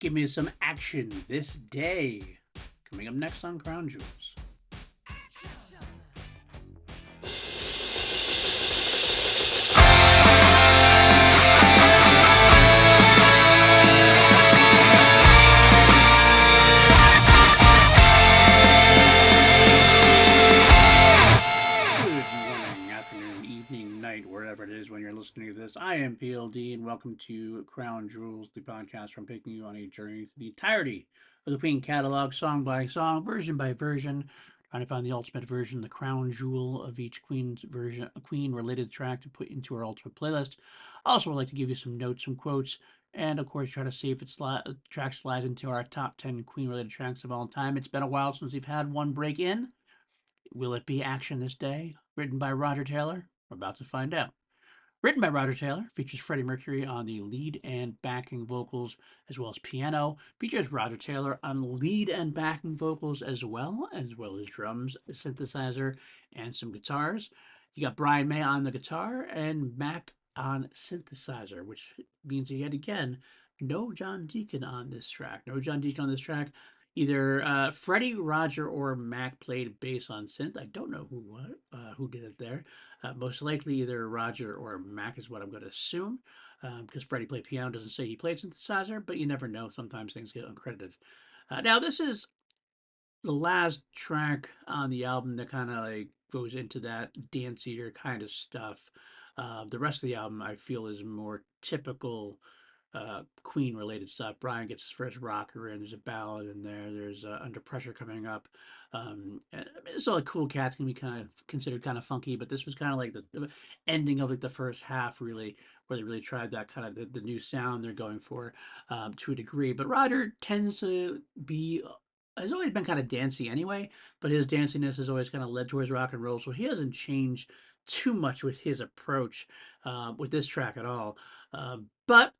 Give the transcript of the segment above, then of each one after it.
Give me some action this day. Coming up next on Crown Jewels. Good morning, afternoon, evening, night, wherever it is when you're listening to this. I am PLD, and welcome to Crown Jewels, the podcast from taking you on a journey through the entirety of the Queen catalog, song by song, version by version, trying to find the ultimate version, the crown jewel of each Queen's version, a Queen-related track to put into our ultimate playlist. Also, would like to give you some notes, some quotes, and of course, try to see if track slides into our top 10 Queen-related tracks of all time. It's been a while since we've had one break in. Will it be Action This Day? Written by Roger Taylor? We're about to find out. Written by Roger Taylor, features Freddie Mercury on the lead and backing vocals as well as piano. Features Roger Taylor on lead and backing vocals as well as drums, a synthesizer, and some guitars. You got Brian May on the guitar and Mac on synthesizer, which means yet again, no John Deacon on this track. No John Deacon on this track. Either Freddie, Roger, or Mac played bass on synth. I don't know who did it there. Most likely either Roger or Mac is what I'm going to assume, because Freddie played piano, doesn't say he played synthesizer, but you never know. Sometimes things get uncredited. Now, this is the last track on the album that kind of like goes into that dancier kind of stuff. The rest of the album, I feel, is more typical Queen related stuff. Brian gets his first rocker in. There's a ballad in there. There's Under Pressure coming up. And I mean, it's all like Cool Cats can be kind of considered kind of funky, but this was kind of like the ending of like the first half, really, where they really tried that kind of the new sound they're going for to a degree. But Roger tends to be has always been kind of dancey anyway, but his danciness has always kind of led towards rock and roll, so he hasn't changed too much with his approach with this track at all. But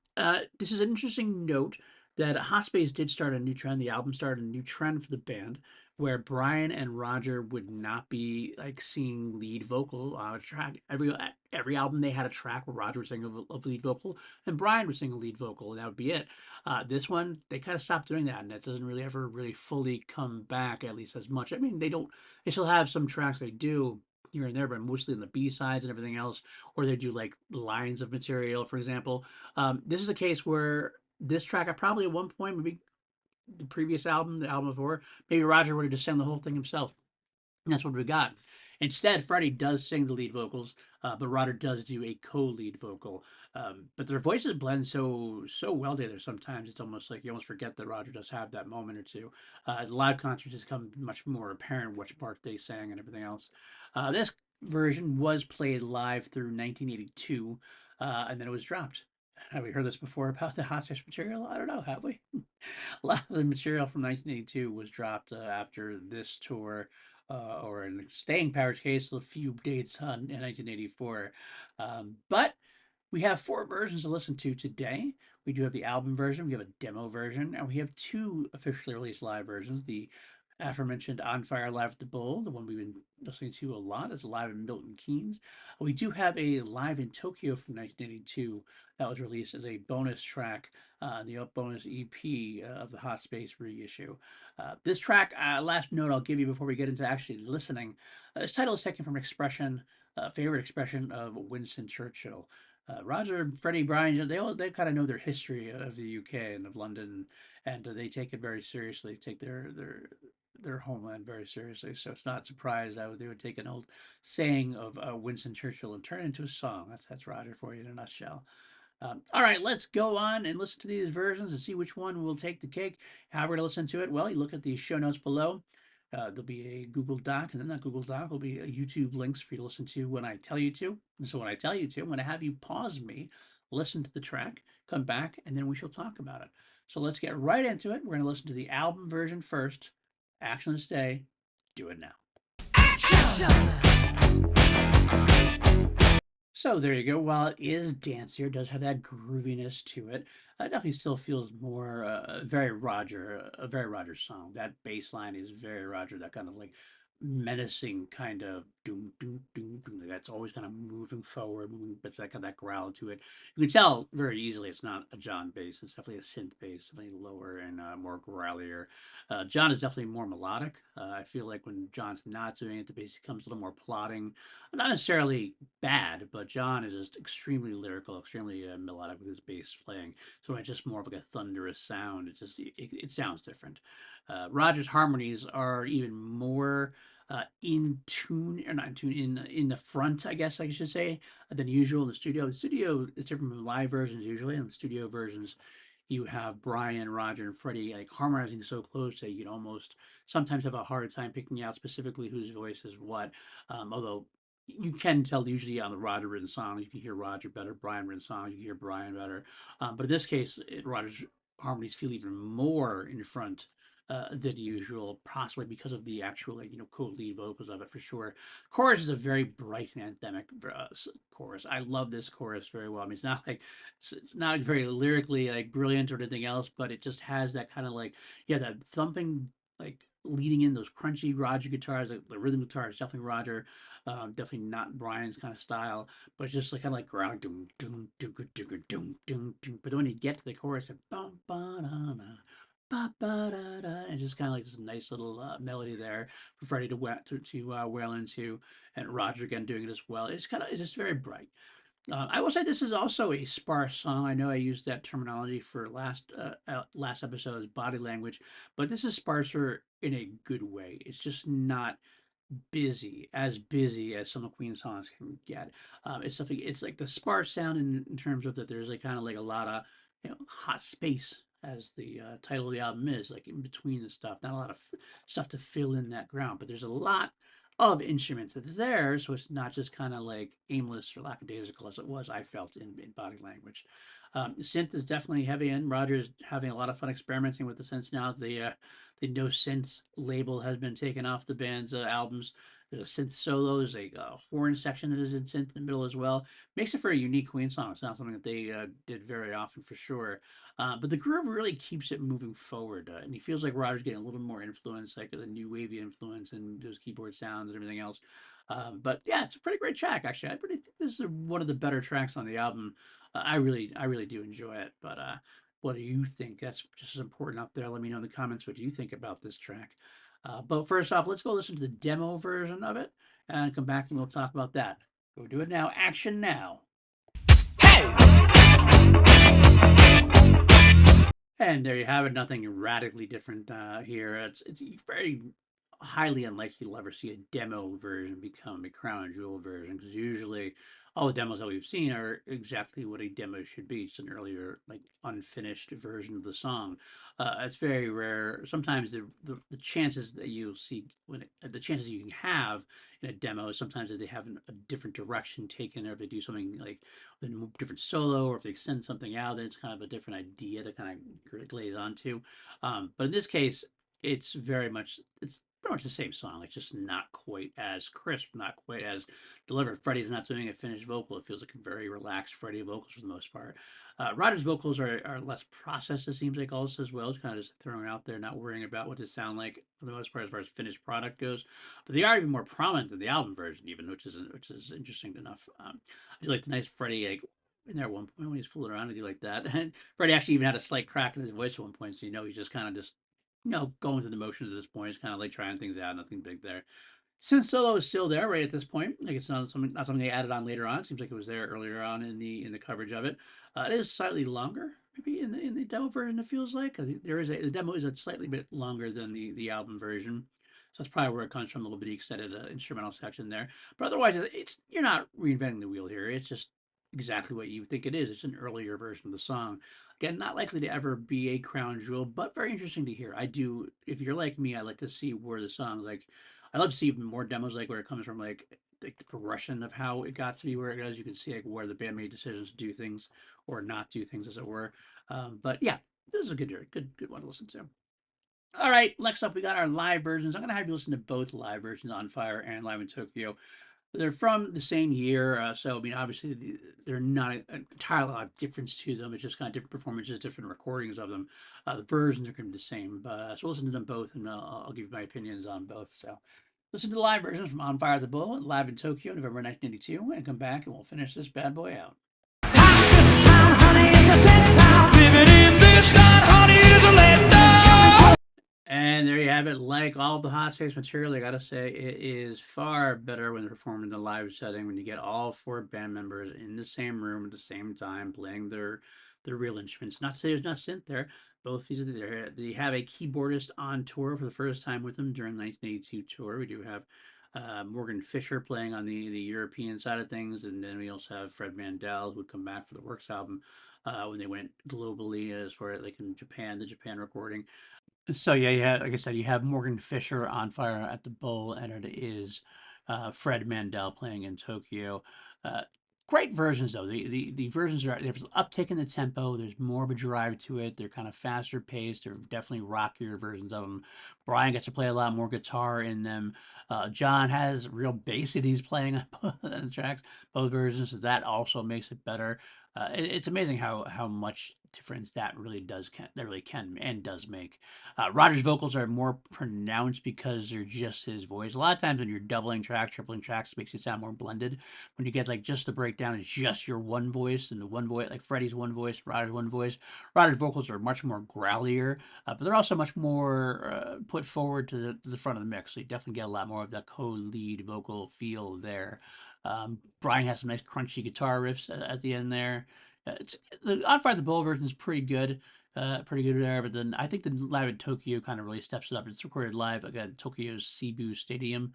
this is an interesting note that Hot Space did start a new trend. The album started a new trend for the band where Brian and Roger would not be like singing lead vocal on a track. Every album they had a track where Roger would sing a lead vocal and Brian would sing a lead vocal, and that would be it. This one they kind of stopped doing that, and that doesn't really ever really fully come back at least as much. I mean, they don't. They still have some tracks they do here and there, but mostly in the B sides and everything else, or they do like lines of material, for example. This is a case where this track, I probably at one point, maybe the previous album, the album before, maybe Roger would have just sang the whole thing himself. And that's what we got. Instead, Freddie does sing the lead vocals, but Roger does do a co-lead vocal. But their voices blend so well together. Sometimes it's almost like you almost forget that Roger does have that moment or two. The live concerts has become much more apparent which part they sang and everything else. This version was played live through 1982, and then it was dropped. Have we heard this before about the Hot Space material? I don't know. Have we? A lot of the material from 1982 was dropped after this tour, or in the Staying Power's case, a few dates in 1984. But we have four versions to listen to today. We do have the album version, we have a demo version, and we have two officially released live versions. The aforementioned On Fire Live at the Bowl, the one we've been listening to a lot, is live in Milton Keynes. We do have a live in Tokyo from 1982 that was released as a bonus track, the bonus EP of the Hot Space reissue. This track, last note I'll give you before we get into actually listening, this title is taken from an expression, a favorite expression of Winston Churchill. Roger, Freddie, Brian, they kind of know their history of the UK and of London, and they take it very seriously. Take their homeland very seriously. So it's not surprised that they would take an old saying of Winston Churchill and turn it into a song. That's Roger for you in a nutshell. All right, let's go on and listen to these versions and see which one will take the cake. How we're going to listen to it? Well, you look at the show notes below. There'll be a Google Doc, and then that Google Doc will be a YouTube links for you to listen to when I tell you to. And so when I tell you to, I'm going to have you pause me, listen to the track, come back, and then we shall talk about it. So let's get right into it. We're going to listen to the album version first. Action This Day. Do it now. So there you go. While it is dancier, it does have that grooviness to it. It definitely still feels more very Roger, a very Roger song. That bass line is very Roger. That kind of like menacing kind of doom doom doom doom. That's always kind of moving forward, moving, but it's that kind of that growl to it. You can tell very easily it's not a John bass. It's definitely a synth bass, definitely lower and more growlier. John is definitely more melodic. I feel like when John's not doing it, the bass becomes a little more plodding. Not necessarily bad, but John is just extremely lyrical, extremely melodic with his bass playing. So it's just more of like a thunderous sound. It sounds different. Roger's harmonies are even more in tune, or not in tune, in the front, I guess I should say, than usual in the studio. The studio is different from live versions usually. In the studio versions, you have Brian, Roger, and Freddie like harmonizing so close that you can almost sometimes have a hard time picking out specifically whose voice is what. Although you can tell usually on the Roger written songs, you can hear Roger better. Brian written songs, you can hear Brian better. But in this case, Roger's harmonies feel even more in front than usual, possibly because of the actual, like, co-lead vocals of it for sure. Chorus is a very bright and anthemic chorus. I love this chorus very well. I mean, it's not very lyrically like brilliant or anything else, but it just has that kind of like, yeah, that thumping, like leading in those crunchy Roger guitars. Like the rhythm guitar is definitely Roger, definitely not Brian's kind of style, but it's just like kind of like ground doom doom doom doom doom doom doom. But when you get to the chorus, it bum ba da da ba ba da da, and just kind of like this nice little melody there for Freddie to wail into, and Roger again doing it as well. It's just very bright. I will say this is also a sparse song. I know I used that terminology for last episode's body language, but this is sparser in a good way. It's just not busy as some of Queen songs can get. It's like the sparse sound in terms of that there's like kind of like a lot of hot space as the title of the album is, like in between the stuff. Not a lot of stuff to fill in that ground, but there's a lot of instruments there, so it's not just kind of like aimless or lackadaisical as it was. I felt in body language. Synth is definitely heavy in. Roger's having a lot of fun experimenting with the synths now. The no synths label has been taken off the band's albums. There's a synth solo. There's a horn section that is in synth in the middle as well. Makes it for a unique Queen song. It's not something that they did very often for sure. But the groove really keeps it moving forward. And he feels like Roger's getting a little more influence, like the new wavy influence and those keyboard sounds and everything else. But yeah, it's a pretty great track, actually. I pretty think this is one of the better tracks on the album. I really do enjoy it. But what do you think? That's just as important out there. Let me know in the comments what you think about this track. But first off, let's go listen to the demo version of it and come back and we'll talk about that. Go do it now. Action now. And there you have it. Nothing radically different here. It's very highly unlikely you'll ever see a demo version become a crown jewel version because usually all the demos that we've seen are exactly what a demo should be. It's an earlier, like unfinished version of the song. It's very rare. Sometimes the chances that you'll see the chances you can have in a demo sometimes if they have a different direction taken or if they do something like a different solo or if they send something out, then it's kind of a different idea to kind of glaze onto. But in this case, it's pretty much the same song. It's just not quite as crisp, not quite as delivered. Freddie's not doing a finished vocal. It feels like a very relaxed Freddie vocals for the most part. Roger's vocals are less processed, it seems like, also as well. It's kind of just throwing it out there, not worrying about what they sound like for the most part as far as finished product goes. But they are even more prominent than the album version, even, which is interesting enough. I like the nice Freddie like in there at one point when he's fooling around with you like that. And Freddie actually even had a slight crack in his voice at one point, so he's just kind of just going through the motions at this point. It's kind of like trying things out, nothing big there. Since solo is still there right at this point, like it's not something they added on later on. It seems like it was there earlier on in the coverage of it. It is slightly longer, maybe in the demo version. It feels like the demo is a slightly bit longer than the album version. So that's probably where it comes from, a little bit of extended instrumental section there. But otherwise, it's you're not reinventing the wheel here. It's just exactly what you think it is. It's an earlier version of the song. Again, not likely to ever be a crown jewel, but very interesting to hear. I do, if you're like me, I like to see where the songs like. I love to see even more demos like where it comes from, like the progression of how it got to be where it is. You can see like where the band made decisions to do things or not do things, as it were. But yeah, this is a good one to listen to. All right, next up we got our live versions. I'm gonna have you listen to both live versions, On Fire and Live in Tokyo. They're from the same year, so I mean, obviously they're not an entirely lot of difference to them. It's just kind of different performances, different recordings of them. The versions are going to be the same, but so we'll listen to them both, and I'll give you my opinions on both. So Listen to the live versions from On Fire the Bull, live in Tokyo, November 1982, and come back and we'll finish this bad boy out. This town, honey, is a dead town. Living in this town, honey, is a letdown. And there you have it. Like all the Hot Space material, I gotta say, it is far better when performed in a live setting when you get all four band members in the same room at the same time playing their real instruments. Not to say there's not synth there. Both these are there. They have a keyboardist on tour for the first time with them during the 1982 tour. We do have Morgan Fisher playing on the European side of things, and then we also have Fred Mandel who would come back for the Works album when they went globally as far as like in Japan, the Japan recording. So yeah, yeah, like I said, you have Morgan Fisher on Fire at the Bull, and it is Fred Mandel playing in Tokyo. Uh, Great versions though. The versions are there's uptick in the tempo. There's more of a drive to it. They're kind of faster paced. They're definitely rockier versions of them. Brian gets to play a lot more guitar in them. John has real bass that he's playing on the tracks, both versions. So that also makes it better. It's amazing how much difference that really can and does make. Roger's vocals are more pronounced because they're just his voice. A lot of times when you're doubling tracks, tripling tracks, it makes it sound more blended. When you get like just the breakdown, it's just your one voice and the one voice, like Freddie's one voice, Roger's one voice. Roger's vocals are much more growlier, but they're also much more put forward to the front of the mix. So you definitely get a lot more of that co-lead vocal feel there. Brian has some nice crunchy guitar riffs at the end there. It's the On Fire the Bull version is pretty good there. But then I think the live in Tokyo kind of really steps it up. It's recorded live again at Tokyo's Cebu Stadium.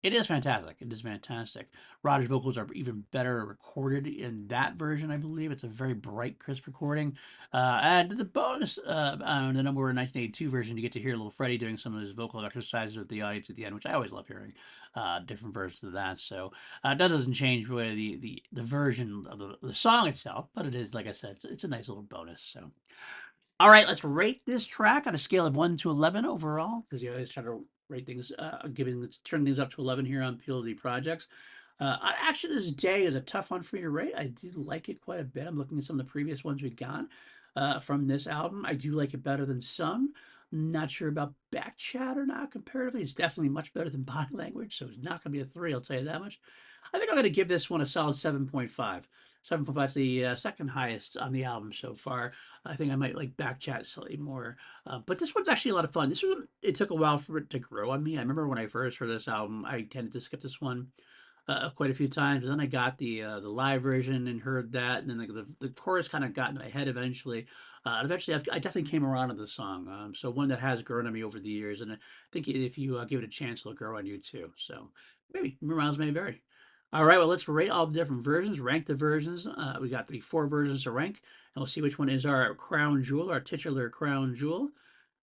It is fantastic. It is fantastic. Roger's vocals are even better recorded in that version, I believe. It's a very bright, crisp recording. And the bonus, the number one 1982 version, you get to hear little Freddie doing some of his vocal exercises with the audience at the end, which I always love hearing different versions of that. So that doesn't change really the version of the song itself, but it is, like I said, it's a nice little bonus. So all right, let's rate this track on a scale of 1 to 11 overall, because you always try to rate things, turn things up to 11 here on PLD Projects. Actually, this day is a tough one for me to rate. I do like it quite a bit. I'm looking at some of the previous ones we got from this album. I do like it better than some. Not sure about Back Chat or not comparatively. It's definitely much better than Body Language, so it's not going to be a 3, I'll tell you that much. I think I'm going to give this one a solid 7.5. 7.5 is the second highest on the album so far. I think I might like Backchat slightly more. But this one's actually a lot of fun. This one, it took a while for it to grow on me. I remember when I first heard this album, I tended to skip this one quite a few times. And then I got the live version and heard that. And then the chorus kind of got in my head eventually. Eventually, I definitely came around to the song. So one that has grown on me over the years. And I think if you give it a chance, it'll grow on you too. So maybe miles may vary. All right, well, let's rate all the different versions, rank the versions. We got the 4 versions to rank, and we'll see which one is our crown jewel, our titular crown jewel.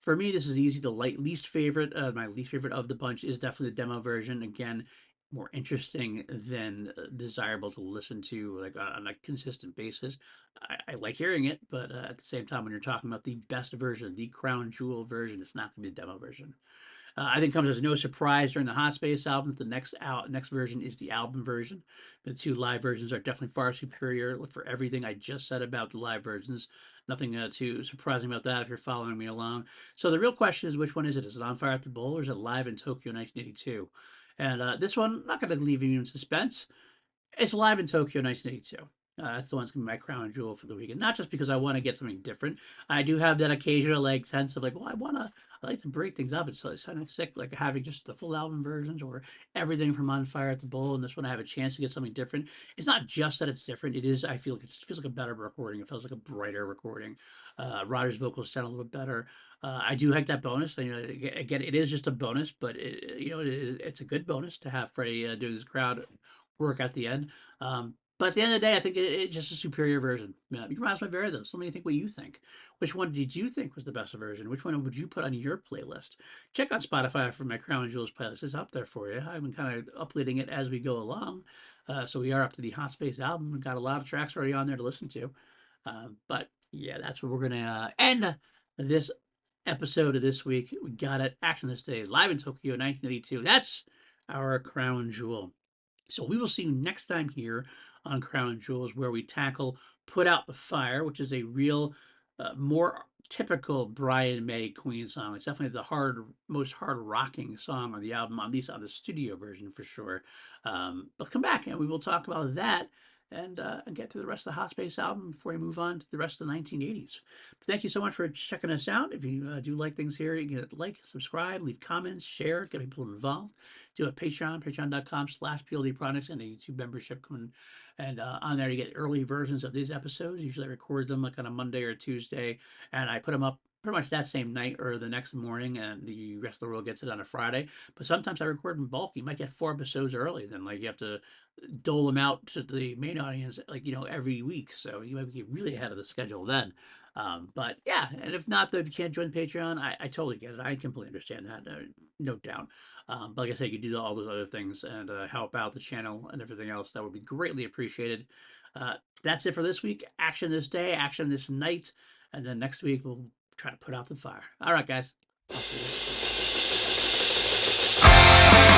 For me, this is easy. The least favorite, my least favorite of the bunch is definitely the demo version. Again, more interesting than desirable to listen to like on a consistent basis. I like hearing it, but at the same time, when you're talking about the best version, the crown jewel version, it's not going to be the demo version. I think it comes as no surprise during the Hot Space album that the next version is the album version. The 2 live versions are definitely far superior for everything I just said about the live versions. Nothing too surprising about that if you're following me along. So the real question is, which one is it? Is it On Fire at the Bull or is it live in Tokyo 1982? And this one, I'm not going to leave you in suspense. It's live in Tokyo 1982. That's the one that's gonna be my crown jewel for the weekend. Not just because I want to get something different. I do have that occasional like sense of like, well, I like to break things up. It's kind of sick, like having just the full album versions or everything from On Fire at the Bull. And this one, I have a chance to get something different. It's not just that it's different. It is. I feel like it feels like a better recording. It feels like a brighter recording. Rodder's vocals sound a little bit better. I do like that bonus. You know, again, it is just a bonus, but it's a good bonus to have Freddie doing this crowd work at the end. But at the end of the day, I think it's just a superior version. You can ask my very though. So let me think what you think. Which one did you think was the best version? Which one would you put on your playlist? Check out Spotify for my Crown Jewels playlist. It's up there for you. I've been kind of updating it as we go along. So we are up to the Hot Space album. We've got a lot of tracks already on there to listen to. But yeah, that's where we're going to end this episode of this week. We got it. Action This Day is live in Tokyo 1982. That's our Crown Jewel. So we will see you next time here on Crown Jewels, where we tackle Put Out the Fire, which is a real more typical Brian May Queen song. It's definitely the most hard rocking song on the album, at least on the studio version for sure. But come back and we will talk about that and get through the rest of the Hot Space album before we move on to the rest of the 1980s. But thank you so much for checking us out. If you do like things here, you can like, subscribe, leave comments, share, get people involved. Do a Patreon, patreon.com/PLD Products, and a YouTube membership coming. And on there, you get early versions of these episodes. Usually, I record them like on a Monday or Tuesday, and I put them up pretty much that same night or the next morning, and the rest of the world gets it on a Friday. But sometimes I record in bulk. You might get 4 episodes early, then like you have to dole them out to the main audience like every week. So you might get really ahead of the schedule then. But yeah, and if not, though, if you can't join Patreon, I totally get it. I completely understand that, no doubt. But like I said, you do all those other things and help out the channel and everything else. That would be greatly appreciated. That's it for this week. Action this day, action this night, and then next week we'll try to put out the fire. All right, guys. I'll see you next week.